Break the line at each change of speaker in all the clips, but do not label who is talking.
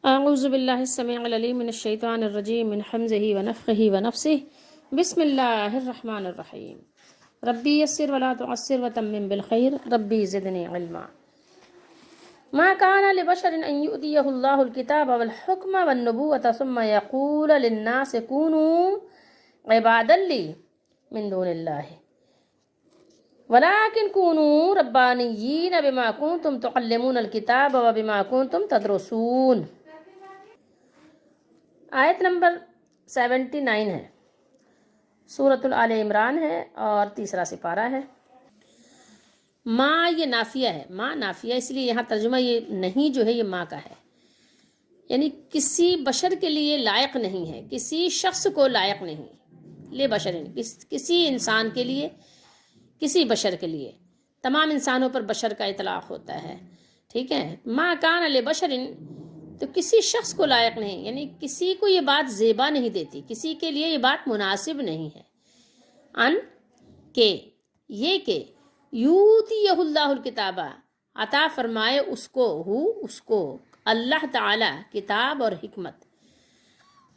اعوذ باللہ السمیع العلیم من الشیطان الرجیم من حمزہ ونفخہ ونفثہ بسم اللہ الرحمن الرحیم ربی یسر ولا تعسر وتمم بالخیر ربی زدنی علما ما کان لبشر ان یؤتیہ اللہ الکتاب والحکم والنبوۃ ثم یقول للناس کونوا عبادا لی من دون اللہ ولكن كونوا ربانيين بما كنتم تعلمون الكتاب وبما كنتم تدرسون۔ آیت نمبر 79 ہے، سورۃ آل عمران ہے اور تیسرا سپارہ ہے۔ ما یہ نافیہ ہے، ما نافیہ اس لیے یہاں ترجمہ یہ نہیں جو ہے یہ ما کا ہے، یعنی کسی بشر کے لیے لائق نہیں ہے، کسی شخص کو لائق نہیں، لے بشر کسی انسان کے لیے، کسی بشر کے لیے، تمام انسانوں پر بشر کا اطلاق ہوتا ہے، ٹھیک ہے۔ ما کان لبشر تو کسی شخص کو لائق نہیں، یعنی کسی کو یہ بات زیبا نہیں دیتی، کسی کے لیے یہ بات مناسب نہیں ہے، ان کہ یہ کہ یؤتیہ اللہ الکتاب عطا فرمائے اس کو اللہ تعالی کتاب اور حکمت،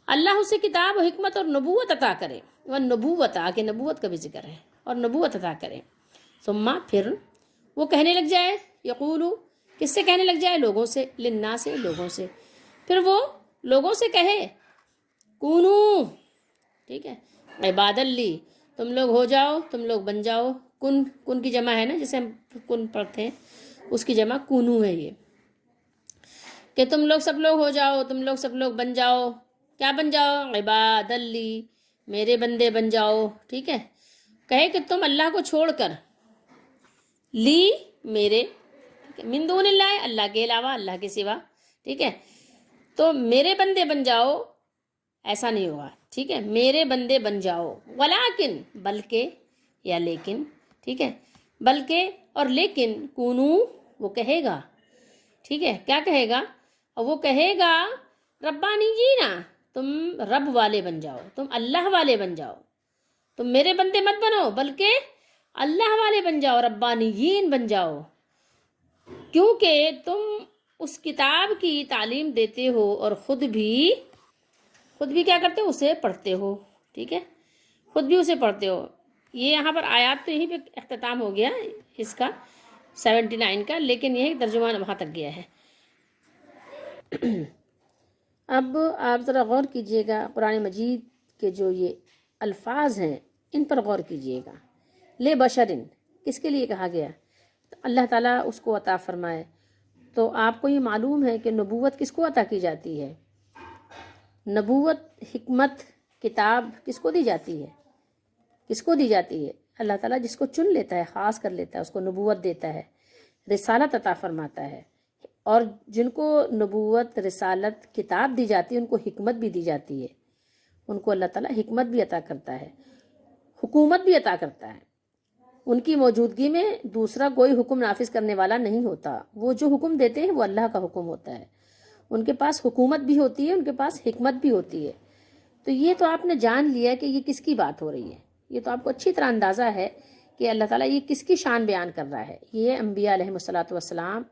اللہ اسے کتاب و حکمت اور نبوت عطا کرے، وہ نبوت آگے نبوت کا بھی ذکر ہے، اور نبوت عطا کرے، ثم پھر وہ کہنے لگ جائے، یقولو کس سے کہنے لگ جائے؟ لوگوں سے، للناس سے، لوگوں سے، پھر وہ لوگوں سے کہے کونو، ٹھیک ہے، عباد لی تم لوگ ہو جاؤ، تم لوگ بن جاؤ، کن کی جمع ہے نا، جسے ہم کن پڑھتے ہیں اس کی جمع کونو ہے، یہ کہ تم لوگ سب لوگ ہو جاؤ، تم لوگ سب لوگ بن جاؤ، کیا بن جاؤ؟ عباد لی میرے بندے بن جاؤ، ٹھیک ہے، کہے کہ تم اللہ کو چھوڑ کر، لی میرے، من دون اللہ اللہ کے علاوہ، اللہ کے سوا، ٹھیک ہے، تو میرے بندے بن جاؤ، ایسا نہیں ہوگا، ٹھیک ہے، میرے بندے بن جاؤ، ولیکن بلکہ یا لیکن، ٹھیک ہے، بلکہ اور لیکن، کونو وہ کہے گا، ٹھیک ہے، کیا کہے گا؟ اور وہ کہے گا ربانیین تم رب والے بن جاؤ، تم اللہ والے بن جاؤ، تم میرے بندے مت بنو بلکہ اللہ والے بن جاؤ، ربانیین بن جاؤ، کیونکہ تم اس کتاب کی تعلیم دیتے ہو اور خود بھی کیا کرتے ہو؟ اسے پڑھتے ہو، ٹھیک ہے، خود بھی اسے پڑھتے ہو۔ یہ یہاں پر آیات تو یہیں پہ اختتام ہو گیا اس کا 79 کا، لیکن یہ ترجمہ وہاں تک گیا ہے۔ اب آپ ذرا غور کیجئے گا، قرآن مجید کے جو یہ الفاظ ہیں ان پر غور کیجئے گا۔ لے بشرن کس کے لیے کہا گیا؟ تو اللہ تعالیٰ اس کو عطا فرمائے، تو آپ کو یہ معلوم ہے کہ نبوت کس کو عطا کی جاتی ہے؟ نبوت، حکمت، کتاب کس کو دی جاتی ہے؟ کس کو دی جاتی ہے؟ اللہ تعالیٰ جس کو چن لیتا ہے، خاص کر لیتا ہے، اس کو نبوت دیتا ہے، رسالت عطا فرماتا ہے، اور جن کو نبوت، رسالت، کتاب دی جاتی ہے ان کو حکمت بھی دی جاتی ہے، ان کو اللہ تعالیٰ حکمت بھی عطا کرتا ہے، حکومت بھی عطا کرتا ہے، ان کی موجودگی میں دوسرا کوئی حکم نافذ کرنے والا نہیں ہوتا، وہ جو حکم دیتے ہیں وہ اللہ کا حکم ہوتا ہے، ان کے پاس حکومت بھی ہوتی ہے، ان کے پاس حکمت بھی ہوتی ہے۔ تو یہ تو آپ نے جان لیا کہ یہ کس کی بات ہو رہی ہے، یہ تو آپ کو اچھی طرح اندازہ ہے کہ اللہ تعالیٰ یہ کس کی شان بیان کر رہا ہے، یہ انبیاء علیہم الصلاۃ والسلام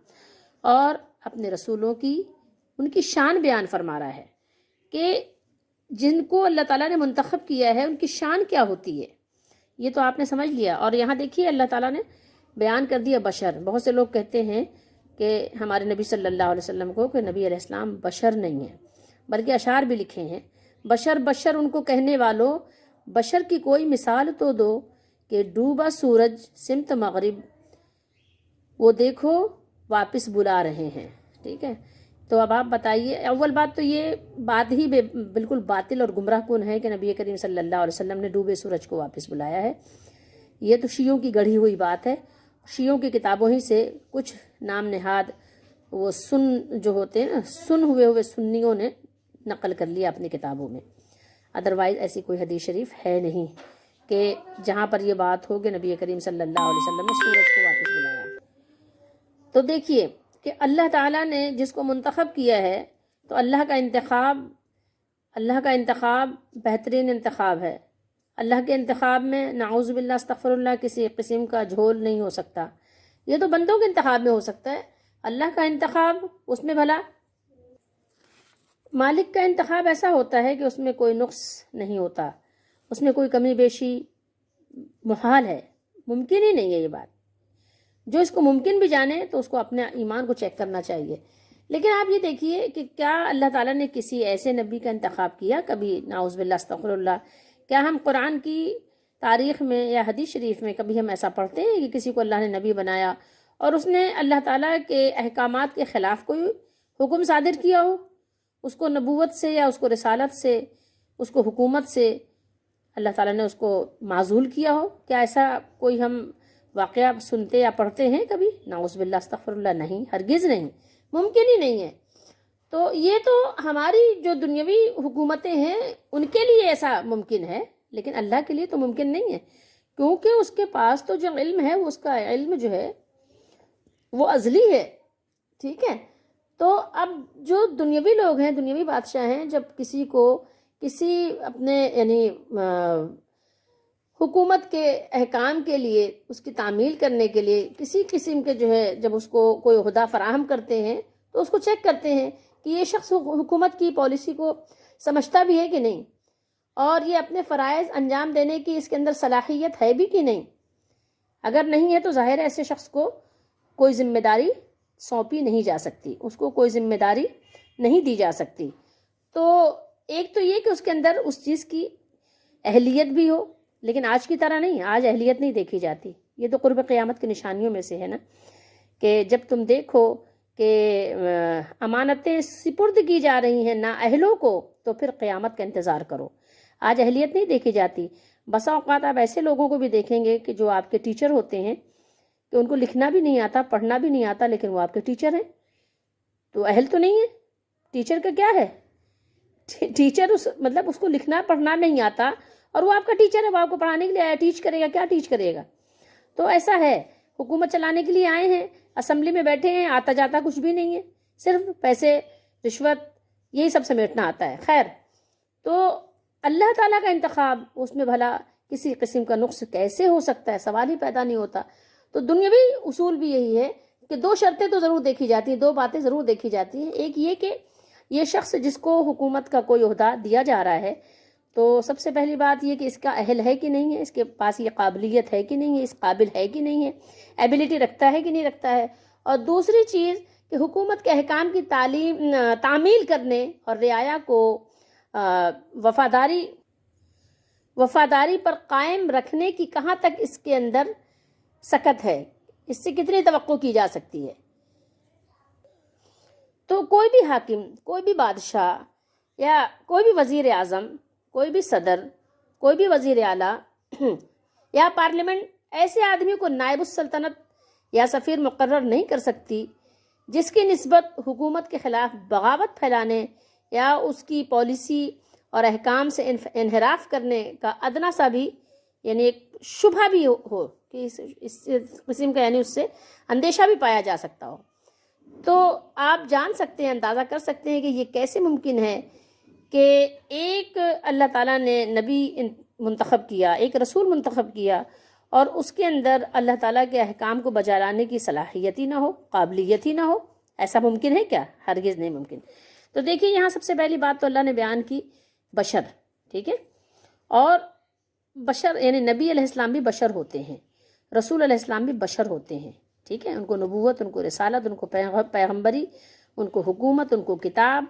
اور اپنے رسولوں کی، ان کی شان بیان فرما رہا ہے کہ جن کو اللہ تعالیٰ نے منتخب کیا ہے ان کی شان کیا ہوتی ہے، یہ تو آپ نے سمجھ لیا۔ اور یہاں دیکھیے اللہ تعالیٰ نے بیان کر دیا بشر۔ بہت سے لوگ کہتے ہیں کہ ہمارے نبی صلی اللہ علیہ وسلم کو کہ نبی علیہ السلام بشر نہیں ہیں، بلکہ اشعار بھی لکھے ہیں، بشر بشر ان کو کہنے والوں، بشر کی کوئی مثال تو دو کہ ڈوبا سورج سمت مغرب وہ دیکھو واپس بلا رہے ہیں، ٹھیک ہے۔ تو اب آپ بتائیے، اول بات تو یہ بات ہی بالکل باطل اور گمراہ کن ہے کہ نبی کریم صلی اللہ علیہ وسلم نے ڈوبے سورج کو واپس بلایا ہے، یہ تو شیعوں کی گڑھی ہوئی بات ہے، شیعوں کی کتابوں ہی سے کچھ نام نہاد وہ جو ہوتے ہیں نا، سن ہوئے سنیوں نے نقل کر لیا اپنی کتابوں میں، ادروائز ایسی کوئی حدیث شریف ہے نہیں کہ جہاں پر یہ بات ہو کہ نبی کریم صلی اللہ علیہ وسلم نے سورج کو واپس بلایا۔ تو دیکھیے کہ اللہ تعالیٰ نے جس کو منتخب کیا ہے، تو اللہ کا انتخاب بہترین انتخاب ہے، اللہ کے انتخاب میں نعوذ باللہ استغفر اللہ کسی قسم کا جھول نہیں ہو سکتا، یہ تو بندوں کے انتخاب میں ہو سکتا ہے، اللہ کا انتخاب اس میں بھلا مالک کا انتخاب ایسا ہوتا ہے کہ اس میں کوئی نقص نہیں ہوتا، اس میں کوئی کمی بیشی محال ہے، ممکن ہی نہیں ہے یہ بات۔ جو اس کو ممکن بھی جانے تو اس کو اپنے ایمان کو چیک کرنا چاہیے۔ لیکن آپ یہ دیکھیے کہ کیا اللہ تعالیٰ نے کسی ایسے نبی کا انتخاب کیا کبھی؟ نعوذ باللہ، استغفر اللہ۔ کیا ہم قرآن کی تاریخ میں یا حدیث شریف میں کبھی ہم ایسا پڑھتے ہیں کہ کسی کو اللہ نے نبی بنایا اور اس نے اللہ تعالیٰ کے احکامات کے خلاف کوئی حکم صادر کیا ہو؟ اس کو نبوت سے یا اس کو رسالت سے، اس کو حکومت سے اللہ تعالیٰ نے اس کو معزول کیا ہو؟ کیا ایسا کوئی ہم واقعہ سنتے یا پڑھتے ہیں کبھی؟ نعوذ باللہ، استغفر اللہ، نہیں، ہرگز نہیں، ممکن ہی نہیں ہے۔ تو یہ تو ہماری جو دنیاوی حکومتیں ہیں ان کے لیے ایسا ممکن ہے، لیکن اللہ کے لیے تو ممکن نہیں ہے، کیونکہ اس کے پاس تو جو علم ہے، اس کا علم جو ہے وہ ازلی ہے، ٹھیک ہے؟ تو اب جو دنیاوی لوگ ہیں، دنیاوی بادشاہ ہیں، جب کسی کو کسی اپنے یعنی حکومت کے احکام کے لیے، اس کی تعمیل کرنے کے لیے کسی قسم کے جو ہے جب اس کو کوئی عہدہ فراہم کرتے ہیں تو اس کو چیک کرتے ہیں کہ یہ شخص حکومت کی پالیسی کو سمجھتا بھی ہے کہ نہیں، اور یہ اپنے فرائض انجام دینے کی اس کے اندر صلاحیت ہے بھی کہ نہیں۔ اگر نہیں ہے تو ظاہر ہے ایسے شخص کو کوئی ذمہ داری سونپی نہیں جا سکتی، اس کو کوئی ذمہ داری نہیں دی جا سکتی۔ تو ایک تو یہ کہ اس کے اندر اس چیز کی اہلیت بھی ہو، لیکن آج کی طرح نہیں، آج اہلیت نہیں دیکھی جاتی۔ یہ تو قرب قیامت کی نشانیوں میں سے ہے نا، کہ جب تم دیکھو کہ امانتیں سپرد کی جا رہی ہیں نااہلوں کو، تو پھر قیامت کا انتظار کرو۔ آج اہلیت نہیں دیکھی جاتی۔ بسا اوقات آپ ایسے لوگوں کو بھی دیکھیں گے کہ جو آپ کے ٹیچر ہوتے ہیں کہ ان کو لکھنا بھی نہیں آتا، پڑھنا بھی نہیں آتا، لیکن وہ آپ کے ٹیچر ہیں، تو اہل تو نہیں ہے۔ ٹیچر کا کیا ہے؟ ٹیچر مطلب اس کو لکھنا پڑھنا نہیں آتا اور وہ آپ کا ٹیچر ہے، وہ آپ کو پڑھانے کے لیے آیا، ٹیچ کرے گا، کیا ٹیچ کرے گا؟ تو ایسا ہے، حکومت چلانے کے لیے آئے ہیں، اسمبلی میں بیٹھے ہیں، آتا جاتا کچھ بھی نہیں ہے، صرف پیسے، رشوت، یہی سب سمیٹنا آتا ہے۔ خیر، تو اللہ تعالیٰ کا انتخاب، اس میں بھلا کسی قسم کا نقص کیسے ہو سکتا ہے؟ سوال ہی پیدا نہیں ہوتا۔ تو دنیاوی اصول بھی یہی ہے کہ دو شرطیں تو ضرور دیکھی جاتی ہیں، دو باتیں ضرور دیکھی جاتی ہیں۔ ایک یہ کہ یہ شخص جس کو حکومت کا کوئی عہدہ دیا جا رہا ہے، تو سب سے پہلی بات یہ کہ اس کا اہل ہے کہ نہیں ہے، اس کے پاس یہ قابلیت ہے کہ نہیں ہے، اس قابل ہے کہ نہیں ہے، ایبیلٹی رکھتا ہے کہ نہیں رکھتا ہے۔ اور دوسری چیز کہ حکومت کے احکام کی تعمیل کرنے اور رعایا کو وفاداری پر قائم رکھنے کی کہاں تک اس کے اندر سکت ہے، اس سے کتنی توقع کی جا سکتی ہے۔ تو کوئی بھی حاکم، کوئی بھی بادشاہ، یا کوئی بھی وزیر اعظم، کوئی بھی صدر، کوئی بھی وزیر اعلیٰ یا پارلیمنٹ ایسے آدمی کو نائب السلطنت یا سفیر مقرر نہیں کر سکتی جس کی نسبت حکومت کے خلاف بغاوت پھیلانے یا اس کی پالیسی اور احکام سے انحراف کرنے کا ادنا سا بھی یعنی ایک شبہ بھی ہو کہ اس قسم کا، یعنی اس سے اندیشہ بھی پایا جا سکتا ہو۔ تو آپ جان سکتے ہیں، اندازہ کر سکتے ہیں کہ یہ کیسے ممکن ہے کہ ایک اللہ تعالیٰ نے نبی منتخب کیا، ایک رسول منتخب کیا، اور اس کے اندر اللہ تعالیٰ کے احکام کو بجا لانے کی صلاحیت ہی نہ ہو، قابلیت ہی نہ ہو۔ ایسا ممکن ہے کیا؟ ہرگز نہیں ممکن۔ تو دیکھیے یہاں سب سے پہلی بات تو اللہ نے بیان کی بشر، ٹھیک ہے؟ اور بشر یعنی نبی علیہ السلام بھی بشر ہوتے ہیں، رسول علیہ السلام بھی بشر ہوتے ہیں، ٹھیک ہے؟ ان کو نبوت، ان کو رسالت، ان کو پیغمبری، ان کو حکومت، ان کو کتاب،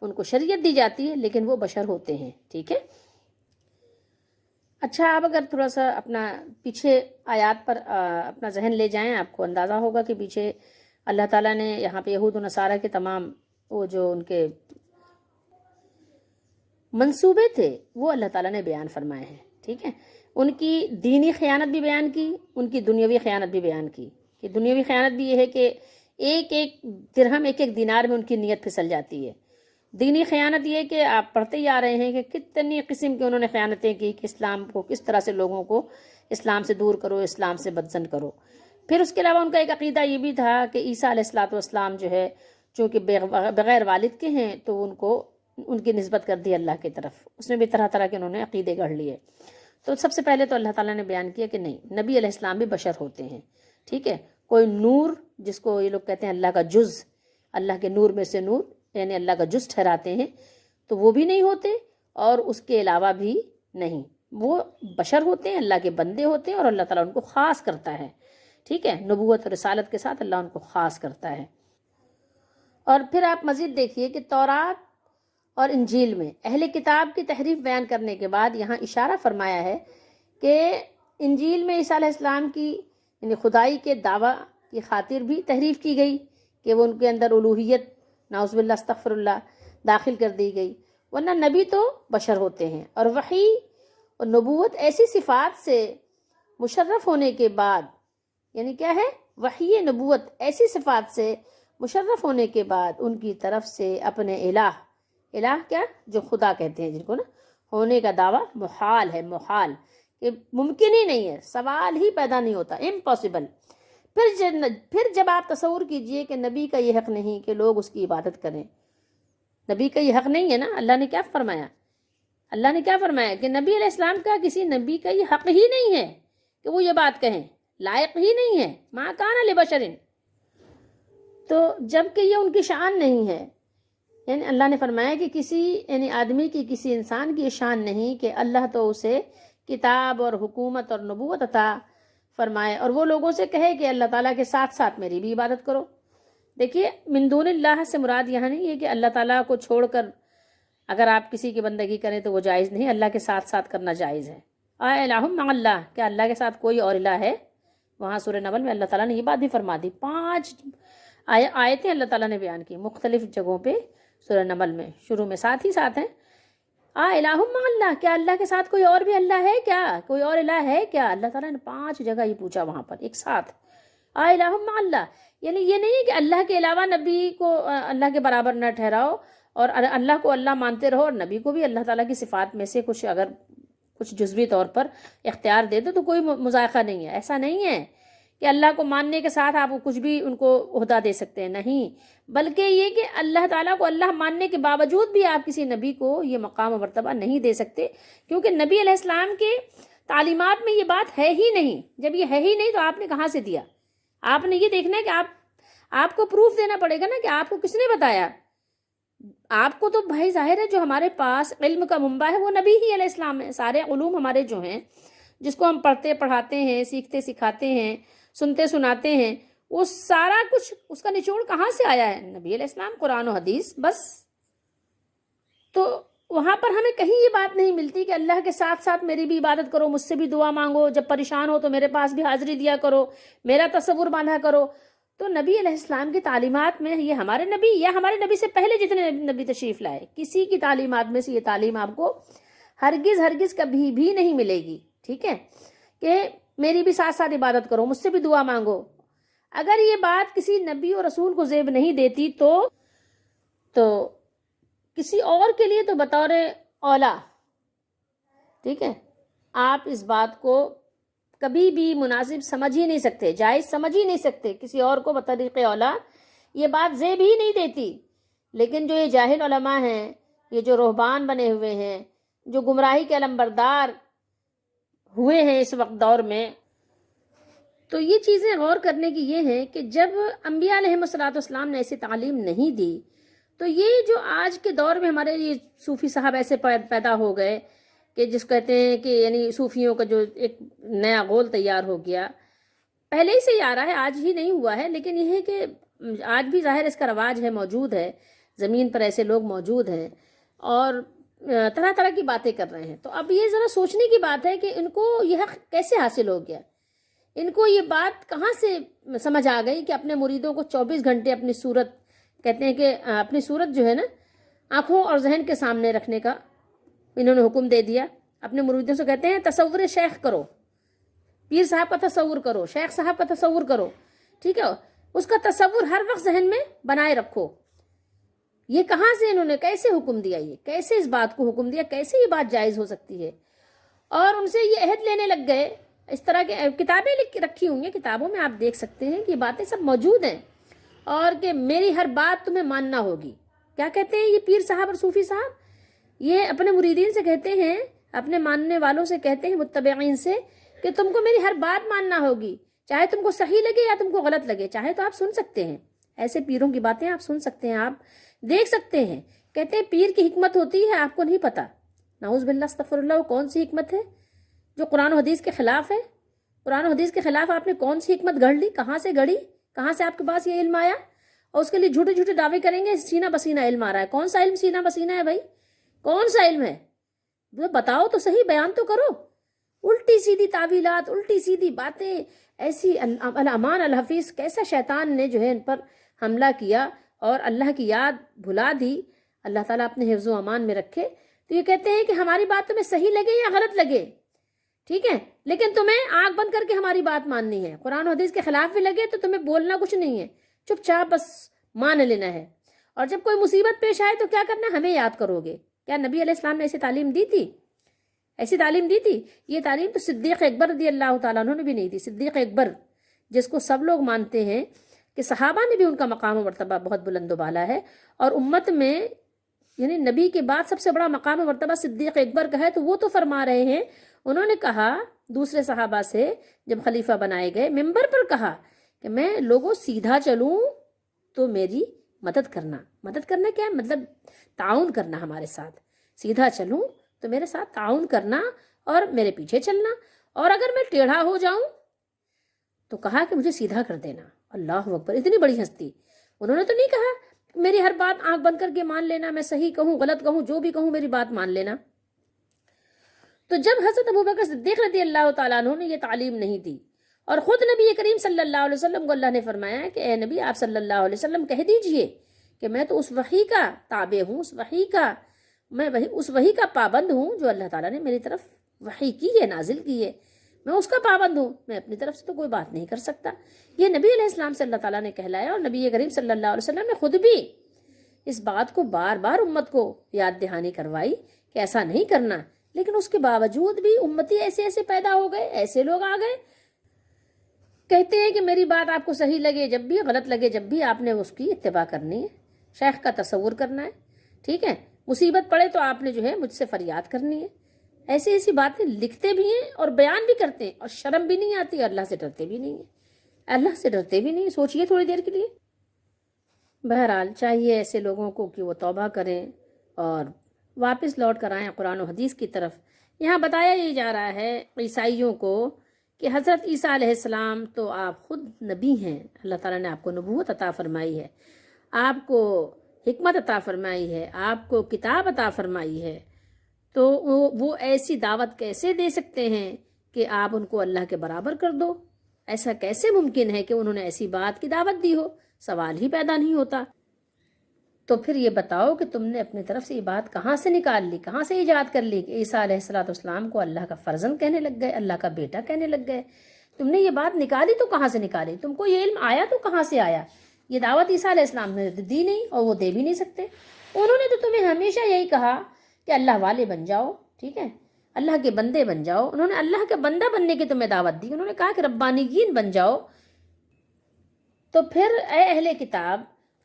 ان کو شریعت دی جاتی ہے، لیکن وہ بشر ہوتے ہیں، ٹھیک ہے؟ اچھا، آپ اگر تھوڑا سا اپنا پیچھے آیات پر اپنا ذہن لے جائیں، آپ کو اندازہ ہوگا کہ پیچھے اللہ تعالیٰ نے یہاں پہ یہود و نصارہ کے تمام وہ جو ان کے منصوبے تھے وہ اللہ تعالیٰ نے بیان فرمائے ہیں، ٹھیک ہے؟ ان کی دینی خیانت بھی بیان کی، ان کی دنیاوی خیانت بھی بیان کی۔ کہ دنیاوی خیانت بھی یہ ہے کہ ایک ایک درہم، ایک ایک دینار میں ان کی نیت پھسل جاتی ہے۔ دینی خیانت یہ کہ آپ پڑھتے ہی آ رہے ہیں کہ کتنی قسم کی انہوں نے خیانتیں کی کہ اسلام کو کس طرح سے لوگوں کو اسلام سے دور کرو، اسلام سے بدزن کرو۔ پھر اس کے علاوہ ان کا ایک عقیدہ یہ بھی تھا کہ عیسیٰ علیہ الصلوۃ والسلام جو ہے چونکہ بغیر والد کے ہیں تو ان کو ان کی نسبت کر دی اللہ کی طرف، اس میں بھی طرح طرح کے انہوں نے عقیدے گڑھ لیے۔ تو سب سے پہلے تو اللہ تعالیٰ نے بیان کیا کہ نہیں، نبی علیہ السلام بھی بشر ہوتے ہیں، ٹھیک ہے؟ کوئی نور، جس کو یہ لوگ کہتے ہیں اللہ کا جز، اللہ کے نور میں سے نور، یعنی اللہ کا جز ٹھہراتے ہیں تو وہ بھی نہیں ہوتے، اور اس کے علاوہ بھی نہیں، وہ بشر ہوتے ہیں، اللہ کے بندے ہوتے ہیں، اور اللہ تعالیٰ ان کو خاص کرتا ہے، ٹھیک ہے، نبوت اور رسالت کے ساتھ اللہ ان کو خاص کرتا ہے۔ اور پھر آپ مزید دیکھیے کہ تورات اور انجیل میں اہل کتاب کی تحریف بیان کرنے کے بعد یہاں اشارہ فرمایا ہے کہ انجیل میں عیسیٰ علیہ السلام کی یعنی خدائی کے دعویٰ کی خاطر بھی تحریف کی گئی کہ وہ ان کے اندر الوہیت نعوذ باللہ استغفر اللہ داخل کر دی گئی، ورنہ نبی تو بشر ہوتے ہیں، اور وحی اور نبوت ایسی صفات سے مشرف ہونے کے بعد، یعنی کیا ہے، وحی نبوت ایسی صفات سے مشرف ہونے کے بعد ان کی طرف سے اپنے الہ کیا جو خدا کہتے ہیں جن کو نا، ہونے کا دعویٰ محال ہے، محال کہ ممکن ہی نہیں ہے، سوال ہی پیدا نہیں ہوتا، امپاسبل۔ پھر جب آپ تصور کیجئے کہ نبی کا یہ حق نہیں کہ لوگ اس کی عبادت کریں، نبی کا یہ حق نہیں ہے نا، اللہ نے کیا فرمایا؟ اللہ نے کیا فرمایا کہ نبی علیہ السلام کا کسی نبی کا یہ حق ہی نہیں ہے کہ وہ یہ بات کہیں، لائق ہی نہیں ہے، ما کان لبشر، تو جب کہ یہ ان کی شان نہیں ہے، یعنی اللہ نے فرمایا کہ کسی یعنی آدمی کی کسی انسان کی شان نہیں کہ اللہ تو اسے کتاب اور حکومت اور نبوت عطا فرمائے اور وہ لوگوں سے کہے کہ اللہ تعالیٰ کے ساتھ ساتھ میری بھی عبادت کرو۔ دیکھیے من دون اللہ سے مراد یہاں نہیں ہے کہ اللہ تعالیٰ کو چھوڑ کر اگر آپ کسی کی بندگی کریں تو وہ جائز نہیں، اللہ کے ساتھ ساتھ کرنا جائز ہے۔ الہ مع اللہ، کیا اللہ کے ساتھ کوئی اور الہ ہے؟ وہاں سورہ نمل میں اللہ تعالیٰ نے یہ بات بھی فرما دی، 5 آیتیں اللہ تعالیٰ نے بیان کی مختلف جگہوں پہ سورہ نمل میں، شروع میں ساتھ ہی ساتھ ہیں، الہ مع اللہ، کیا اللہ کے ساتھ کوئی اور بھی اللہ ہے کیا؟ کوئی اور الہ ہے کیا؟ اللہ تعالیٰ نے 5 جگہ یہ پوچھا وہاں پر ایک ساتھ، الہ مع اللہ، یعنی یہ نہیں ہے کہ اللہ کے علاوہ نبی کو اللہ کے برابر نہ ٹھہراؤ اور اللہ کو اللہ مانتے رہو اور نبی کو بھی اللہ تعالیٰ کی صفات میں سے کچھ جزوی طور پر اختیار دے دو تو کوئی مذائقہ نہیں ہے، ایسا نہیں ہے کہ اللہ کو ماننے کے ساتھ آپ کچھ بھی ان کو عہدہ دے سکتے ہیں، نہیں، بلکہ یہ کہ اللہ تعالیٰ کو اللہ ماننے کے باوجود بھی آپ کسی نبی کو یہ مقام و مرتبہ نہیں دے سکتے، کیونکہ نبی علیہ السلام کے تعلیمات میں یہ بات ہے ہی نہیں۔ جب یہ ہے ہی نہیں تو آپ نے کہاں سے دیا؟ آپ نے یہ دیکھنا ہے کہ آپ کو پروف دینا پڑے گا نا کہ آپ کو کس نے بتایا۔ آپ کو تو بھائی ظاہر ہے جو ہمارے پاس علم کا منبع ہے وہ نبی ہی علیہ السلام ہے، سارے علوم ہمارے جو ہیں جس کو ہم پڑھتے پڑھاتے ہیں، سیکھتے سکھاتے ہیں، سنتے سناتے ہیں، وہ سارا کچھ اس کا نچوڑ کہاں سے آیا ہے؟ نبی علیہ السلام، قرآن و حدیث، بس۔ تو وہاں پر ہمیں کہیں یہ بات نہیں ملتی کہ اللہ کے ساتھ ساتھ میری بھی عبادت کرو، مجھ سے بھی دعا مانگو، جب پریشان ہو تو میرے پاس بھی حاضری دیا کرو، میرا تصور باندھا کرو۔ تو نبی علیہ السلام کی تعلیمات میں یہ ہمارے نبی یا ہمارے نبی سے پہلے جتنے نبی تشریف لائے، کسی کی تعلیمات میں سے یہ تعلیم آپ کو ہرگز کبھی بھی نہیں ملے گی، ٹھیک ہے، کہ میری بھی ساتھ ساتھ عبادت کرو، مجھ سے بھی دعا مانگو۔ اگر یہ بات کسی نبی اور رسول کو زیب نہیں دیتی تو کسی اور کے لیے تو بطور اولا، ٹھیک ہے، آپ اس بات کو کبھی بھی مناسب سمجھ ہی نہیں سکتے، جائز سمجھ ہی نہیں سکتے، کسی اور کو بطریق اولا یہ بات زیب ہی نہیں دیتی۔ لیکن جو یہ جاہل علماء ہیں، یہ جو رہبان بنے ہوئے ہیں، جو گمراہی کے علمبردار ہوئے ہیں اس وقت دور میں، تو یہ چیزیں غور کرنے کی یہ ہیں کہ جب انبیاء علیہ السلام نے ایسی تعلیم نہیں دی تو یہ جو آج کے دور میں ہمارے یہ صوفی صاحب ایسے پیدا ہو گئے کہ جس کہتے ہیں کہ یعنی صوفیوں کا جو ایک نیا غول تیار ہو گیا، پہلے ہی سے ہی آ رہا ہے، آج ہی نہیں ہوا ہے، لیکن یہ ہے کہ آج بھی ظاہر اس کا رواج ہے، موجود ہے، زمین پر ایسے لوگ موجود ہیں اور طرح طرح کی باتیں کر رہے ہیں۔ تو اب یہ ذرا سوچنے کی بات ہے کہ ان کو یہ حق کیسے حاصل ہو گیا، ان کو یہ بات کہاں سے سمجھ آ گئی کہ اپنے مریدوں کو 24 گھنٹے اپنی صورت، کہتے ہیں کہ اپنی صورت جو ہے نا آنکھوں اور ذہن کے سامنے رکھنے کا انہوں نے حکم دے دیا۔ اپنے مریدوں سے کہتے ہیں تصور شیخ کرو، پیر صاحب کا تصور کرو، شیخ صاحب کا تصور کرو، ٹھیک ہے، اس کا تصور ہر وقت ذہن میں بنائے رکھو۔ یہ کہاں سے انہوں نے کیسے حکم دیا، یہ کیسے اس بات کو حکم دیا، کیسے یہ بات جائز ہو سکتی ہے؟ اور ان سے یہ عہد لینے لگ گئے، اس طرح کے کتابیں لکھ کے رکھی ہوئی ہیں، کتابوں میں آپ دیکھ سکتے ہیں کہ یہ باتیں سب موجود ہیں، اور کہ میری ہر بات تمہیں ماننا ہوگی۔ کیا کہتے ہیں یہ پیر صاحب اور صوفی صاحب؟ یہ اپنے مریدین سے کہتے ہیں، اپنے ماننے والوں سے کہتے ہیں، متبعین سے، کہ تم کو میری ہر بات ماننا ہوگی، چاہے تم کو صحیح لگے یا تم کو غلط لگے، چاہے تو آپ سن سکتے ہیں، ایسے پیروں کی باتیں آپ سن سکتے ہیں، آپ دیکھ سکتے ہیں۔ کہتے ہیں پیر کی حکمت ہوتی ہے، آپ کو نہیں پتہ۔ نعوذ باللہ استغفر اللہ، وہ کون سی حکمت ہے جو قرآن و حدیث کے خلاف ہے؟ قرآن و حدیث کے خلاف آپ نے کون سی حکمت گھڑ لی؟ کہاں سے گھڑی؟ کہاں سے آپ کے پاس یہ علم آیا؟ اور اس کے لیے جھوٹے جھوٹے دعوے کریں گے سینہ بسینہ علم آ رہا ہے۔ کون سا علم سینہ بسینہ ہے بھائی؟ کون سا علم ہے؟ بتاؤ تو صحیح، بیان تو کرو۔ الٹی سیدھی تعویلات، الٹی سیدھی باتیں ایسی۔ الامان الحفیظ، کیسا شیطان نے جو ہے ان پر حملہ کیا اور اللہ کی یاد بھلا دی۔ اللہ تعالیٰ اپنے حفظ و امان میں رکھے۔ تو یہ کہتے ہیں کہ ہماری بات تمہیں صحیح لگے یا غلط لگے، ٹھیک ہے، لیکن تمہیں آنکھ بند کر کے ہماری بات ماننی ہے۔ قرآن و حدیث کے خلاف بھی لگے تو تمہیں بولنا کچھ نہیں ہے، چپ چاپ بس مان لینا ہے۔ اور جب کوئی مصیبت پیش آئے تو کیا کرنا ہے؟ ہمیں یاد کرو گے۔ کیا نبی علیہ السلام نے ایسی تعلیم دی تھی؟ ایسی تعلیم دی تھی؟ یہ تعلیم تو صدیق اکبر رضی اللہ تعالیٰ عنہ نے بھی نہیں دی۔ صدیق اکبر جس کو سب لوگ مانتے ہیں کہ صحابہ نے بھی ان کا مقام و مرتبہ بہت بلند و بالا ہے، اور امت میں یعنی نبی کے بعد سب سے بڑا مقام و مرتبہ صدیق اکبر کا ہے، تو وہ تو فرما رہے ہیں، انہوں نے کہا دوسرے صحابہ سے جب خلیفہ بنائے گئے، ممبر پر کہا کہ میں لوگوں سیدھا چلوں تو میری مدد کرنا۔ مدد کرنا کیا ہے؟ مطلب تعاون کرنا ہمارے ساتھ۔ سیدھا چلوں تو میرے ساتھ تعاون کرنا اور میرے پیچھے چلنا، اور اگر میں ٹیڑھا ہو جاؤں تو کہا کہ مجھے سیدھا کر دینا۔ اللہ اکبر، اتنی بڑی ہستی۔ انہوں نے تو نہیں کہا میری ہر بات آنکھ بند کر کے مان لینا، میں صحیح کہوں غلط کہوں جو بھی کہوں میری بات مان لینا۔ تو جب حضرت ابوبکر صدیق رضی اللہ تعالیٰ عنہ نے یہ تعلیم نہیں دی، اور خود نبی کریم صلی اللہ علیہ وسلم کو اللہ نے فرمایا کہ اے نبی آپ صلی اللہ علیہ وسلم کہہ دیجئے کہ میں تو اس وحی کا تابع ہوں، اس وحی کا پابند ہوں جو اللہ تعالیٰ نے میری طرف وحی کی ہے، نازل کی ہے، میں اس کا پابند ہوں، میں اپنی طرف سے تو کوئی بات نہیں کر سکتا۔ یہ نبی علیہ السلام سے اللہ تعالیٰ نے کہلایا، اور نبی کریم صلی اللہ علیہ وسلم نے خود بھی اس بات کو بار بار امت کو یاد دہانی کروائی کہ ایسا نہیں کرنا، لیکن اس کے باوجود بھی امتی ایسے ایسے پیدا ہو گئے، ایسے لوگ آ گئے کہتے ہیں کہ میری بات آپ کو صحیح لگے جب بھی، غلط لگے جب بھی، آپ نے اس کی اتباع کرنی ہے، شیخ کا تصور کرنا ہے، ٹھیک ہے، مصیبت پڑے تو آپ نے جو ہے مجھ سے فریاد کرنی ہے۔ ایسی ایسی باتیں لکھتے بھی ہیں اور بیان بھی کرتے ہیں، اور شرم بھی نہیں آتی، اللہ سے ڈرتے بھی نہیں ہیں، اللہ سے ڈرتے بھی نہیں۔ سوچئے تھوڑی دیر کے لیے۔ بہرحال چاہیے ایسے لوگوں کو کہ وہ توبہ کریں اور واپس لوٹ کر آئیں قرآن و حدیث کی طرف۔ یہاں بتایا یہ جا رہا ہے عیسائیوں کو کہ حضرت عیسیٰ علیہ السلام تو آپ خود نبی ہیں، اللہ تعالیٰ نے آپ کو نبوت عطا فرمائی ہے، آپ کو حکمت عطا فرمائی ہے، آپ کو کتاب عطا فرمائی ہے، تو وہ ایسی دعوت کیسے دے سکتے ہیں کہ آپ ان کو اللہ کے برابر کر دو؟ ایسا کیسے ممکن ہے کہ انہوں نے ایسی بات کی دعوت دی ہو؟ سوال ہی پیدا نہیں ہوتا۔ تو پھر یہ بتاؤ کہ تم نے اپنی طرف سے یہ بات کہاں سے نکال لی، کہاں سے ایجاد کر لی کہ عیسیٰ علیہ السلام کو اللہ کا فرزند کہنے لگ گئے، اللہ کا بیٹا کہنے لگ گئے؟ تم نے یہ بات نکالی تو کہاں سے نکالی؟ تم کو یہ علم آیا تو کہاں سے آیا؟ یہ دعوت عیسیٰ علیہ السلام نے دی نہیں، اور وہ دے بھی نہیں سکتے۔ انہوں نے تو تمہیں ہمیشہ یہی کہا کہ اللہ والے بن جاؤ، ٹھیک ہے، اللہ کے بندے بن جاؤ۔ انہوں نے اللہ کا بندہ بننے کی تمہیں دعوت دی، انہوں نے کہا کہ ربانیین بن جاؤ۔ تو پھر اے اہل کتاب،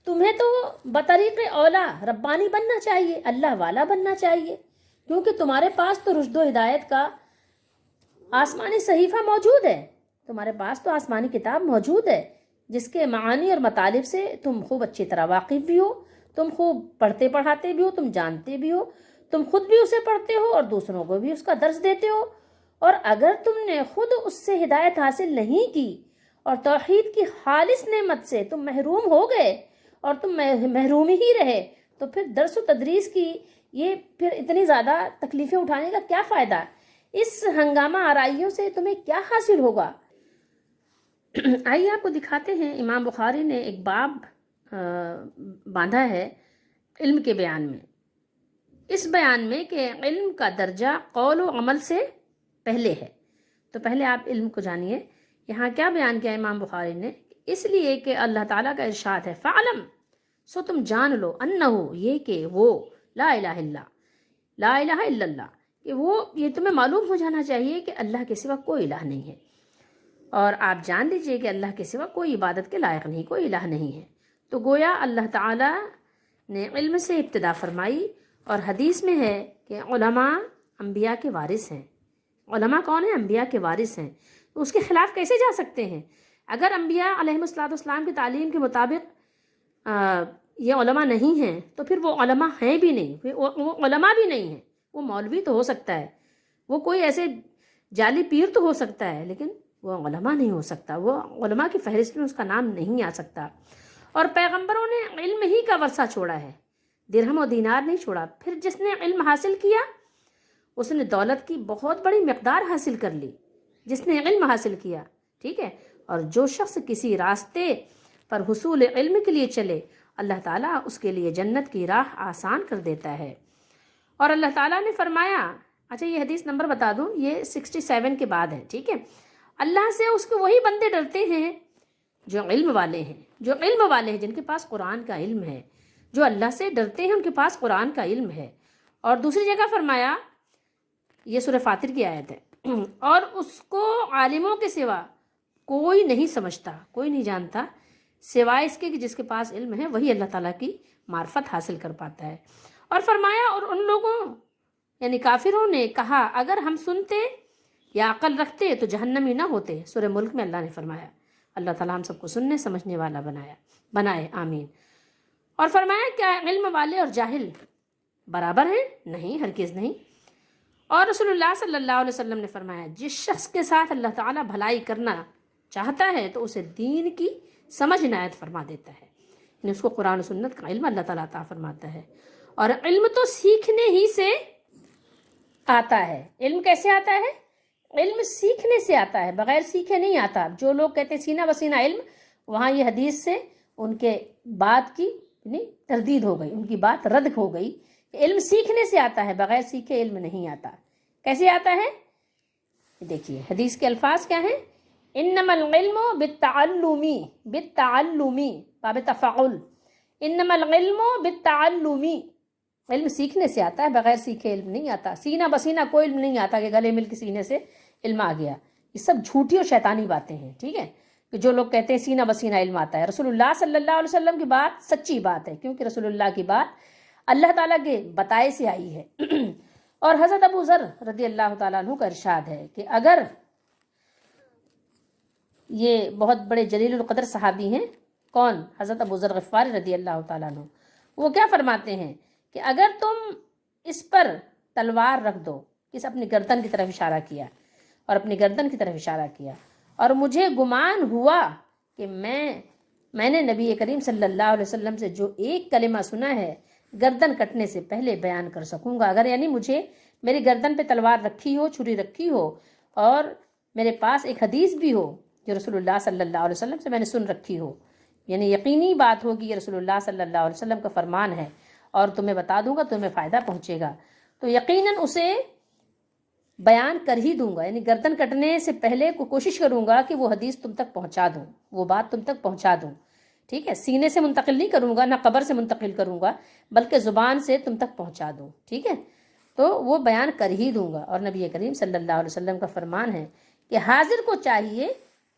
تمہیں تو بطریق اولا ربانی بننا چاہیے، اللہ والا بننا چاہیے، کیونکہ تمہارے پاس تو رشد و ہدایت کا آسمانی صحیفہ موجود ہے، تمہارے پاس تو آسمانی کتاب موجود ہے جس کے معانی اور مطالب سے تم خوب اچھی طرح واقف بھی ہو، تم خوب پڑھتے پڑھاتے بھی ہو، تم جانتے بھی ہو، تم خود بھی اسے پڑھتے ہو اور دوسروں کو بھی اس کا درس دیتے ہو۔ اور اگر تم نے خود اس سے ہدایت حاصل نہیں کی اور توحید کی خالص نعمت سے تم محروم ہو گئے اور تم محروم ہی رہے، تو پھر درس و تدریس کی یہ پھر اتنی زیادہ تکلیفیں اٹھانے کا کیا فائدہ؟ اس ہنگامہ آرائیوں سے تمہیں کیا حاصل ہوگا؟ آئیے آپ کو دکھاتے ہیں، امام بخاری نے ایک باب باندھا ہے علم کے بیان میں، اس بیان میں کہ علم کا درجہ قول و عمل سے پہلے ہے۔ تو پہلے آپ علم کو جانیے، یہاں کیا بیان کیا امام بخاری نے؟ اس لیے کہ اللہ تعالیٰ کا ارشاد ہے فعلم، سو تم جان لو، انہو، یہ کہ وہ، لا الہ الا اللہ، کہ وہ یہ تمہیں معلوم ہو جانا چاہیے کہ اللہ کے سوا کوئی الہ نہیں ہے، اور آپ جان لیجئے کہ اللہ کے سوا کوئی عبادت کے لائق نہیں، کوئی الہ نہیں ہے۔ تو گویا اللہ تعالیٰ نے علم سے ابتدا فرمائی، اور حدیث میں ہے کہ علماء انبیاء کے وارث ہیں۔ علماء کون ہیں؟ انبیاء کے وارث ہیں۔ تو اس کے خلاف کیسے جا سکتے ہیں؟ اگر انبیاء علیہ الصلوۃ والسلام کی تعلیم کے مطابق یہ علماء نہیں ہیں تو پھر وہ علماء ہیں بھی نہیں، وہ علماء بھی نہیں ہیں. وہ مولوی تو ہو سکتا ہے، وہ کوئی ایسے جعلی پیر تو ہو سکتا ہے، لیکن وہ علماء نہیں ہو سکتا، وہ علماء کی فہرست میں اس کا نام نہیں آ سکتا. اور پیغمبروں نے علم ہی کا ورثہ چھوڑا ہے، درہم و دینار نہیں چھوڑا. پھر جس نے علم حاصل کیا اس نے دولت کی بہت بڑی مقدار حاصل کر لی، جس نے علم حاصل کیا. ٹھیک ہے. اور جو شخص کسی راستے پر حصول علم کے لیے چلے، اللہ تعالیٰ اس کے لیے جنت کی راہ آسان کر دیتا ہے. اور اللہ تعالیٰ نے فرمایا، اچھا یہ حدیث نمبر بتا دوں، یہ 67 کے بعد ہے. ٹھیک ہے. اللہ سے اس کے وہی بندے ڈرتے ہیں جو علم والے ہیں، جو علم والے ہیں، جن کے پاس قرآن کا علم ہے. جو اللہ سے ڈرتے ہیں ان کے پاس قرآن کا علم ہے. اور دوسری جگہ فرمایا، یہ سورہ فاطر کی آیت ہے، اور اس کو عالموں کے سوا کوئی نہیں سمجھتا، کوئی نہیں جانتا سوائے اس کے کہ جس کے پاس علم ہے وہی اللہ تعالیٰ کی معرفت حاصل کر پاتا ہے. اور فرمایا، اور ان لوگوں یعنی کافروں نے کہا اگر ہم سنتے یا عقل رکھتے تو جہنمی نہ ہوتے. سورہ ملک میں اللہ نے فرمایا. اللہ تعالیٰ ہم سب کو سننے سمجھنے والا بنائے، آمین. اور فرمایا، کیا علم والے اور جاہل برابر ہیں؟ نہیں، ہرگز نہیں. اور رسول اللہ صلی اللہ علیہ وسلم نے فرمایا، جس شخص کے ساتھ اللہ تعالیٰ بھلائی کرنا چاہتا ہے تو اسے دین کی سمجھ عنایت فرما دیتا ہے. یعنی اس کو قرآن و سنت کا علم اللہ تعالیٰ عطا فرماتا ہے. اور علم تو سیکھنے ہی سے آتا ہے. علم کیسے آتا ہے؟ علم سیکھنے سے آتا ہے، بغیر سیکھے نہیں آتا. جو لوگ کہتے ہیں سینہ بسینہ علم، وہاں یہ حدیث سے ان کے بات کی یعنی تردید ہو گئی، ان کی بات رد ہو گئی. علم سیکھنے سے آتا ہے، بغیر سیکھے علم نہیں آتا. کیسے آتا ہے؟ دیکھیے حدیث کے الفاظ کیا ہیں. انما العلم بالتعلم، بالتعلم باب تفاعل، انما العلم بالتعلم. علم سیکھنے سے آتا ہے، بغیر سیکھے علم نہیں آتا. سینہ بسینہ کوئی علم نہیں آتا کہ گلے مل کے سینے سے علم آ گیا. یہ سب جھوٹی اور شیطانی باتیں ہیں. ٹھیک ہے، کہ جو لوگ کہتے ہیں سینہ بسینہ علم آتا ہے. رسول اللہ صلی اللہ علیہ وسلم کی بات سچی بات ہے، کیونکہ رسول اللہ کی بات اللہ تعالیٰ کے بتائے سے آئی ہے. اور حضرت ابو ذر رضی اللہ تعالیٰ عنہ کا ارشاد ہے کہ اگر یہ بہت بڑے جلیل القدر صحابی ہیں، کون؟ حضرت ابو ذر غفاری رضی اللہ تعالیٰ عنہ. وہ کیا فرماتے ہیں کہ اگر تم اس پر تلوار رکھ دو، کس اپنی گردن کی طرف اشارہ کیا، اور اپنی گردن کی طرف اشارہ کیا، اور مجھے گمان ہوا کہ میں نے نبی کریم صلی اللہ علیہ وسلم سے جو ایک کلمہ سنا ہے گردن کٹنے سے پہلے بیان کر سکوں گا. اگر یعنی مجھے میری گردن پہ تلوار رکھی ہو، چھری رکھی ہو، اور میرے پاس ایک حدیث بھی ہو جو رسول اللہ صلی اللہ علیہ وسلم سے میں نے سن رکھی ہو، یعنی یقینی بات ہوگی یہ رسول اللہ صلی اللہ علیہ وسلم کا فرمان ہے اور تمہیں بتا دوں گا، تمہیں فائدہ پہنچے گا، تو یقیناً اسے بیان کر ہی دوں گا. یعنی گردن کٹنے سے پہلے کوشش کروں گا کہ وہ حدیث تم تک پہنچا دوں، وہ بات تم تک پہنچا دوں. ٹھیک ہے، سینے سے منتقل نہیں کروں گا، نہ قبر سے منتقل کروں گا، بلکہ زبان سے تم تک پہنچا دوں. ٹھیک ہے، تو وہ بیان کر ہی دوں گا. اور نبی کریم صلی اللہ علیہ وسلم کا فرمان ہے کہ حاضر کو چاہیے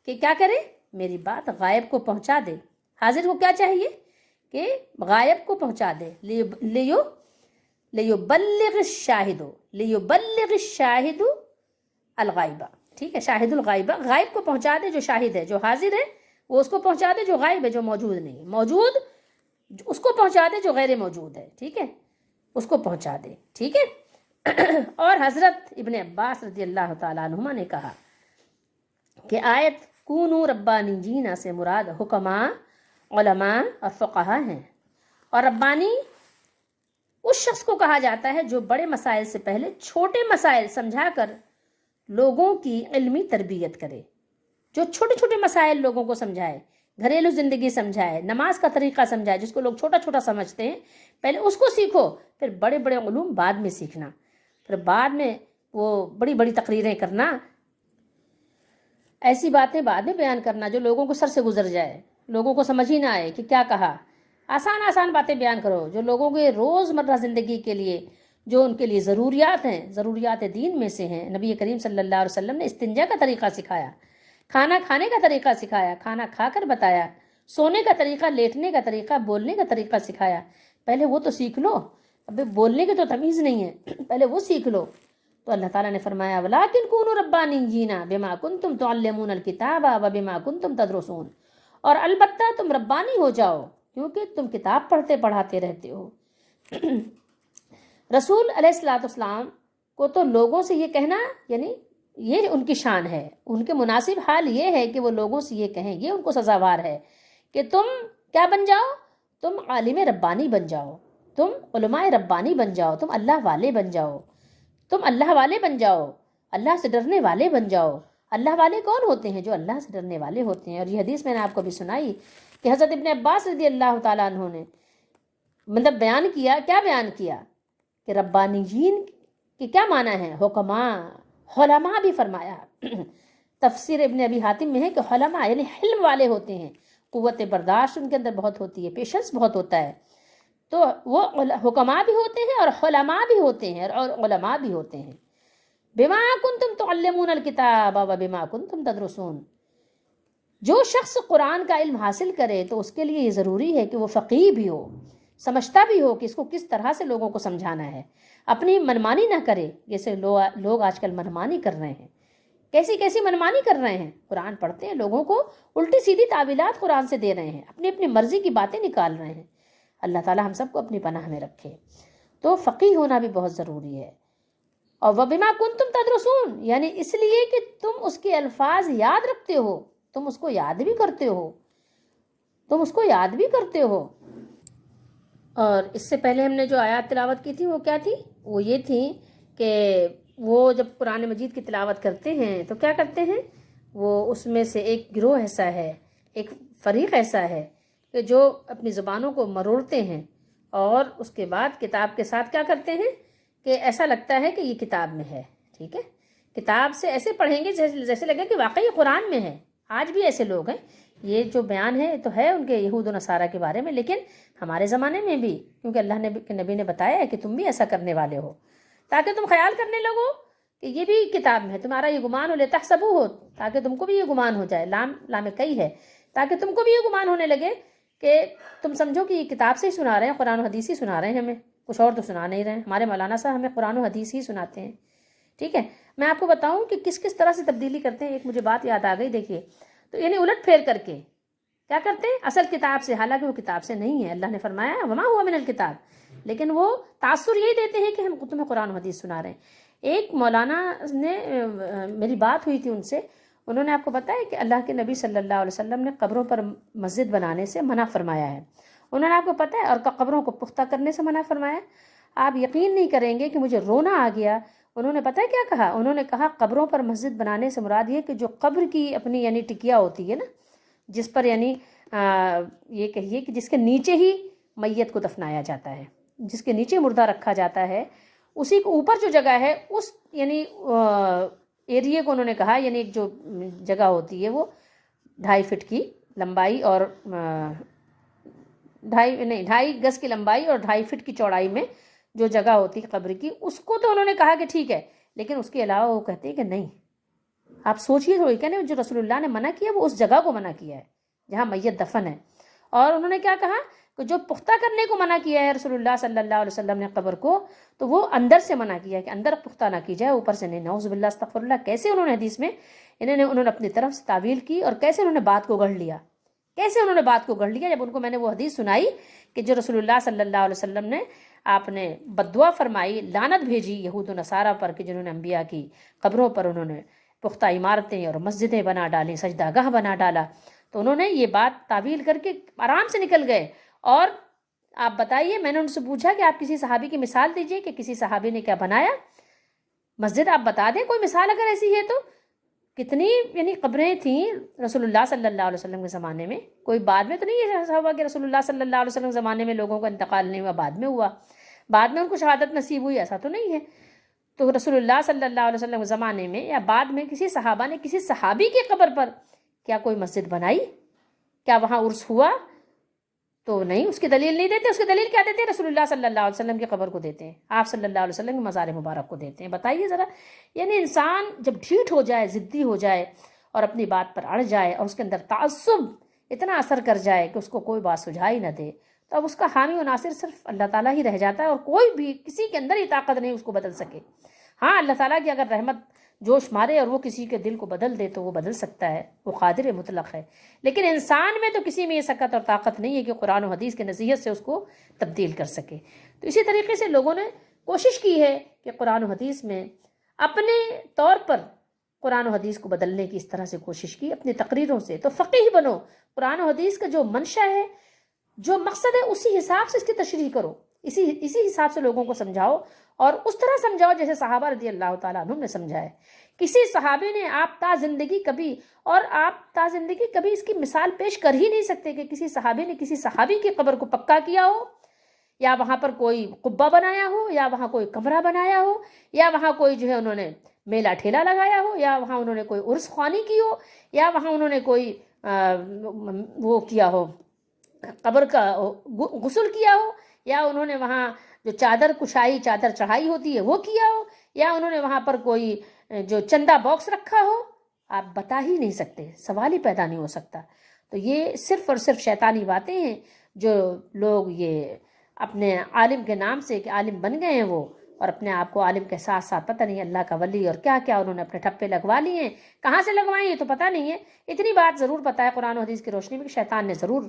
کہ کیا کرے؟ میری بات غائب کو پہنچا دے. حاضر کو کیا چاہیے؟ کہ غائب کو پہنچا دے. لیبلغ الشاہد الغائبہ. ٹھیک ہے، شاہد الغائبہ، غائب کو پہنچا دے. جو شاہد ہے، جو حاضر ہے، وہ اس کو پہنچا دے. جو غائب ہے، جو موجود نہیں ہے، موجود اس کو پہنچا دے. جو غیر موجود ہے، ٹھیک ہے، اس کو پہنچا دے. ٹھیک ہے. اور حضرت ابن عباس رضی اللہ تعالیٰ عنہما نے کہا کہ آیت کونوا ربانیین سے مراد حکماء، علماء اور فقہاء ہیں. اور ربانی اس شخص کو کہا جاتا ہے جو بڑے مسائل سے پہلے چھوٹے مسائل سمجھا کر لوگوں کی علمی تربیت کرے. جو چھوٹے چھوٹے مسائل لوگوں کو سمجھائے، گھریلو زندگی سمجھائے، نماز کا طریقہ سمجھائے، جس کو لوگ چھوٹا چھوٹا سمجھتے ہیں، پہلے اس کو سیکھو، پھر بڑے بڑے علوم بعد میں سیکھنا. پھر بعد میں وہ بڑی بڑی تقریریں کرنا، ایسی باتیں بعد میں بیان کرنا جو لوگوں کو سر سے گزر جائے، لوگوں کو سمجھ ہی نہ آئے کہ کیا کہا. آسان باتیں بیان کرو جو لوگوں کے روزمرہ زندگی کے لیے، جو ان کے لیے ضروریات ہیں، ضروریات دین میں سے ہیں. نبی کریم صلی اللہ علیہ وسلم نے استنجا کا طریقہ سکھایا، کھانا کھانے کا طریقہ سکھایا، کھانا کھا کر بتایا، سونے کا طریقہ، لیٹنے کا طریقہ، بولنے کا طریقہ سکھایا. پہلے وہ تو سیکھ لو. اب بولنے کی تو تمیز نہیں ہے، پہلے وہ سیکھ لو. تو اللہ تعالیٰ نے فرمایا وَلَٰكِن كُونُوا رَبَّانِيِّينَ بِمَا كُنتُمْ تُعَلِّمُونَ الْكِتَابَ وَبِمَا كُنتُمْ تَدْرُسُونَ. اور البتہ تم ربانی ہو جاؤ کیونکہ تم کتاب پڑھتے پڑھاتے رہتے ہو۔ رسول علیہ الصلوۃ والسلام کو تو لوگوں سے یہ کہنا یعنی یہ ان کی شان ہے، ان کے مناسب حال یہ ہے کہ وہ لوگوں سے یہ کہیں، یہ ان کو سزاوار ہے کہ تم کیا بن جاؤ، تم عالم ربانی بن جاؤ، تم علماء ربانی بن جاؤ، تم اللہ والے بن جاؤ، تم اللہ والے بن جاؤ، اللہ سے ڈرنے والے بن جاؤ۔ اللہ والے کون ہوتے ہیں؟ جو اللہ سے ڈرنے والے ہوتے ہیں۔ اور یہ حدیث میں نے آپ کو بھی سنائی کہ حضرت ابن عباس رضی اللہ تعالیٰ عنہ نے مطلب بیان کیا، کیا بیان کیا کہ ربانیین کی کیا معنی ہے؟ حکماء، علماء بھی فرمایا۔ تفسیر ابن ابی حاتم میں ہے کہ علماء یعنی حلم والے ہوتے ہیں، قوت برداشت ان کے اندر بہت ہوتی ہے، پیشنس بہت ہوتا ہے، تو وہ حکماء بھی ہوتے ہیں اور علماء بھی ہوتے ہیں اور علماء بھی ہوتے ہیں۔ بما کنتم تعلمون الکتاب و بما کنتم تدرسون، جو شخص قرآن کا علم حاصل کرے تو اس کے لیے یہ ضروری ہے کہ وہ فقیہ بھی ہو، سمجھتا بھی ہو کہ اس کو کس طرح سے لوگوں کو سمجھانا ہے، اپنی منمانی نہ کرے جیسے لوگ آج کل منمانی کر رہے ہیں۔ کیسی کیسی منمانی کر رہے ہیں؟ قرآن پڑھتے ہیں، لوگوں کو الٹی سیدھی تعویلات قرآن سے دے رہے ہیں، اپنی اپنی مرضی کی باتیں نکال رہے ہیں۔ اللہ تعالی ہم سب کو اپنی پناہ میں رکھے۔ تو فقیہ ہونا بھی بہت ضروری ہے۔ اور وَبِمَا كُنْتُمْ تَدْرُسُونَ یعنی اس لیے کہ تم اس کے الفاظ یاد رکھتے ہو، تم اس کو یاد بھی کرتے ہو، تم اس کو یاد بھی کرتے ہو۔ اور اس سے پہلے ہم نے جو آیات تلاوت کی تھی وہ کیا تھی؟ وہ یہ تھی کہ وہ جب قرآن مجید کی تلاوت کرتے ہیں تو کیا کرتے ہیں؟ وہ اس میں سے ایک گروہ ایسا ہے، ایک فریق ایسا ہے کہ جو اپنی زبانوں کو مروڑتے ہیں اور اس کے بعد کتاب کے ساتھ کیا کرتے ہیں کہ ایسا لگتا ہے کہ یہ کتاب میں ہے، ٹھیک ہے، کتاب سے ایسے پڑھیں گے جیسے لگے کہ واقعی قرآن میں ہے۔ آج بھی ایسے لوگ ہیں، یہ جو بیان ہے تو ہے ان کے یہود و نصارہ کے بارے میں، لیکن ہمارے زمانے میں بھی، کیونکہ اللہ کے نبی نے بتایا ہے کہ تم بھی ایسا کرنے والے ہو، تاکہ تم خیال کرنے لگو کہ یہ بھی کتاب میں ہے، تمہارا یہ گمان ہو، لتحسبوہ ہو، تاکہ تم کو بھی یہ گمان ہو جائے، لام کئی ہے، تاکہ تم کو بھی یہ گمان ہونے لگے کہ تم سمجھو کہ یہ کتاب سے ہی سنا رہے ہیں، قرآن و حدیث ہی سنا رہے ہیں ہمیں، کچھ اور تو سنا نہیں رہے ہیں، ہمارے مولانا صاحب ہمیں قرآن و حدیث ہی سناتے ہیں، ٹھیک ہے۔ میں آپ کو بتاؤں کہ کس کس طرح سے تبدیلی کرتے ہیں۔ ایک مجھے بات یاد آ گئی، دیکھیے، تو یعنی الٹ پھیر کر کے کیا کرتے ہیں اصل کتاب سے، حالانکہ وہ کتاب سے نہیں ہے۔ اللہ نے فرمایا وما ہوا من الکتاب، لیکن وہ تاثر یہی دیتے ہیں کہ ہم تمہیں قرآن و حدیث سنا رہے ہیں۔ ایک مولانا نے میری بات ہوئی تھی ان سے، انہوں نے آپ کو بتایا کہ اللہ کے نبی صلی اللہ علیہ وسلم نے قبروں پر مسجد بنانے سے منع فرمایا ہے، انہوں نے آپ کو پتہ ہے، اور قبروں کو پختہ کرنے سے منع فرمایا۔ آپ یقین نہیں کریں گے کہ مجھے رونا آ گیا۔ انہوں نے پتہ ہے کیا کہا؟ انہوں نے کہا قبروں پر مسجد بنانے سے مراد یہ کہ جو قبر کی اپنی یعنی ٹکیا ہوتی ہے نا، جس پر یعنی یہ کہیے کہ جس کے نیچے ہی میت کو دفنایا جاتا ہے، جس کے نیچے مردہ رکھا جاتا ہے، اسی کو اوپر جو جگہ ہے اس یعنی ایریے کو انہوں نے کہا، یعنی ایک جو جگہ ہوتی ہے وہ 2.5 فٹ کی لمبائی اور 2.5 گز کی لمبائی اور 2.5 فٹ کی چوڑائی میں جو جگہ ہوتی ہے قبر کی، اس کو تو انہوں نے کہا کہ ٹھیک ہے، لیکن اس کے علاوہ وہ کہتے ہیں کہ نہیں۔ آپ سوچیے تھوڑی کہ جو رسول اللہ نے منع کیا وہ اس جگہ کو منع کیا ہے جہاں میت دفن ہے۔ اور انہوں نے کیا کہا کہ جو پختہ کرنے کو منع کیا ہے رسول اللہ صلی اللہ علیہ وسلم نے قبر کو، تو وہ اندر سے منع کیا ہے کہ اندر پختہ نہ کی جائے، اوپر سے نہیں۔ نعوذ باللہ، استغفر اللہ۔ کیسے انہوں نے حدیث میں انہوں نے اپنی طرف سے تعویل کی اور کیسے انہوں نے بات کو گڑھ لیا، کیسے انہوں نے بات کو گڑھ لیا۔ جب ان کو میں نے وہ حدیث سنائی کہ جو رسول اللہ صلی اللہ علیہ وسلم نے آپ نے بددعا فرمائی، لعنت بھیجی یہود و نصارہ پر کہ جنہوں نے انبیاء کی قبروں پر انہوں نے پختہ عمارتیں اور مسجدیں بنا ڈالیں، سجدہ گاہ بنا ڈالا، تو انہوں نے یہ بات تعویل کر کے آرام سے نکل گئے۔ اور آپ بتائیے، میں نے ان سے پوچھا کہ آپ کسی صحابی کی مثال دیجئے کہ کسی صحابی نے کیا بنایا مسجد، آپ بتا دیں کوئی مثال اگر ایسی ہے تو۔ کتنی یعنی قبریں تھیں رسول اللہ صلی اللہ علیہ وسلم کے زمانے میں، کوئی بعد میں تو نہیں ایسا ہوا کہ رسول اللہ صلی اللہ علیہ وسلم کے زمانے میں لوگوں کا انتقال نہیں ہوا، بعد میں ہوا، بعد میں ان کو شہادت نصیب ہوئی، ایسا تو نہیں ہے۔ تو رسول اللہ صلی اللہ علیہ وسلم کے زمانے میں یا بعد میں کسی صحابہ نے کسی صحابی کی قبر پر کیا کوئی مسجد بنائی؟ کیا وہاں عرس ہوا؟ تو نہیں، اس کی دلیل نہیں دیتے۔ اس کی دلیل کیا دیتے ہیں؟ رسول اللہ صلی اللہ علیہ وسلم کی قبر کو دیتے ہیں، آپ صلی اللہ علیہ وسلم کے مزار مبارک کو دیتے ہیں۔ بتائیے ذرا، یعنی انسان جب ڈھیٹ ہو جائے، ضدی ہو جائے اور اپنی بات پر اڑ جائے اور اس کے اندر تعصب اتنا اثر کر جائے کہ اس کو کوئی بات سجھائی نہ دے، تو اب اس کا حامی و ناصر صرف اللہ تعالیٰ ہی رہ جاتا ہے، اور کوئی بھی کسی کے اندر ہی طاقت نہیں اس کو بدل سکے۔ ہاں، اللہ تعالیٰ کی اگر رحمت جوش مارے اور وہ کسی کے دل کو بدل دے تو وہ بدل سکتا ہے، وہ قادر مطلق ہے، لیکن انسان میں تو کسی میں یہ سکت اور طاقت نہیں ہے کہ قرآن و حدیث کے نصیحت سے اس کو تبدیل کر سکے۔ تو اسی طریقے سے لوگوں نے کوشش کی ہے کہ قرآن و حدیث میں اپنے طور پر قرآن و حدیث کو بدلنے کی اس طرح سے کوشش کی اپنی تقریروں سے۔ تو فقیہ بنو، قرآن و حدیث کا جو منشا ہے، جو مقصد ہے، اسی حساب سے اس کی تشریح کرو، اسی حساب سے لوگوں کو سمجھاؤ، اور اس طرح سمجھاؤ جیسے صحابہ رضی اللہ تعالیٰ عنہم نے سمجھا ہے۔ کسی صحابی نے آپ تا زندگی کبھی اس کی مثال پیش کر ہی نہیں سکتے کہ کسی صحابی نے کسی صحابی کی قبر کو پکا کیا ہو، یا وہاں پر کوئی قبہ بنایا ہو، یا وہاں کوئی کمرہ بنایا ہو، یا وہاں کوئی جو ہے انہوں نے میلہ ٹھیلا لگایا ہو، یا وہاں انہوں نے کوئی عرس خوانی کی ہو، یا وہاں انہوں نے کوئی وہ کیا ہو، قبر کا غسل کیا ہو، یا انہوں نے وہاں جو چادر چڑھائی ہوتی ہے وہ کیا ہو، یا انہوں نے وہاں پر کوئی جو چندہ باکس رکھا ہو۔ آپ بتا ہی نہیں سکتے، سوال ہی پیدا نہیں ہو سکتا۔ تو یہ صرف اور صرف شیطانی باتیں ہیں جو لوگ یہ اپنے عالم کے نام سے کہ عالم بن گئے ہیں وہ، اور اپنے آپ کو عالم کے ساتھ ساتھ پتہ نہیں اللہ کا ولی اور کیا کیا انہوں نے اپنے ٹھپے لگوا لیے ہیں، کہاں سے لگوائیں یہ تو پتہ نہیں ہے۔ اتنی بات ضرور پتہ ہے قرآن و حدیث کی روشنی میں کہ شیطان نے ضرور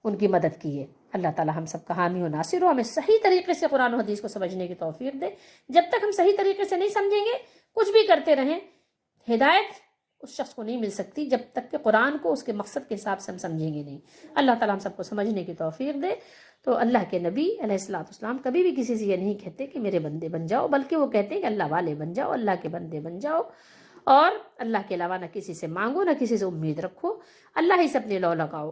ان کی مدد کی ہے۔ اللہ تعالی ہم سب کا حامی و ناصر ہو، ہمیں صحیح طریقے سے قرآن و حدیث کو سمجھنے کی توفیق دے۔ جب تک ہم صحیح طریقے سے نہیں سمجھیں گے، کچھ بھی کرتے رہیں، ہدایت اس شخص کو نہیں مل سکتی جب تک کہ قرآن کو اس کے مقصد کے حساب سے ہم سمجھیں گے نہیں۔ اللہ تعالیٰ ہم سب کو سمجھنے کی توفیق دے۔ تو اللہ کے نبی علیہ الصلوۃ والسلام کبھی بھی کسی سے یہ نہیں کہتے کہ میرے بندے بن جاؤ، بلکہ وہ کہتے ہیں کہ اللہ والے بن جاؤ، اللہ کے بندے بن جاؤ، اور اللہ کے علاوہ نہ کسی سے مانگو، نہ کسی سے امید رکھو، اللہ ہی سے اپنے لو لگاؤ۔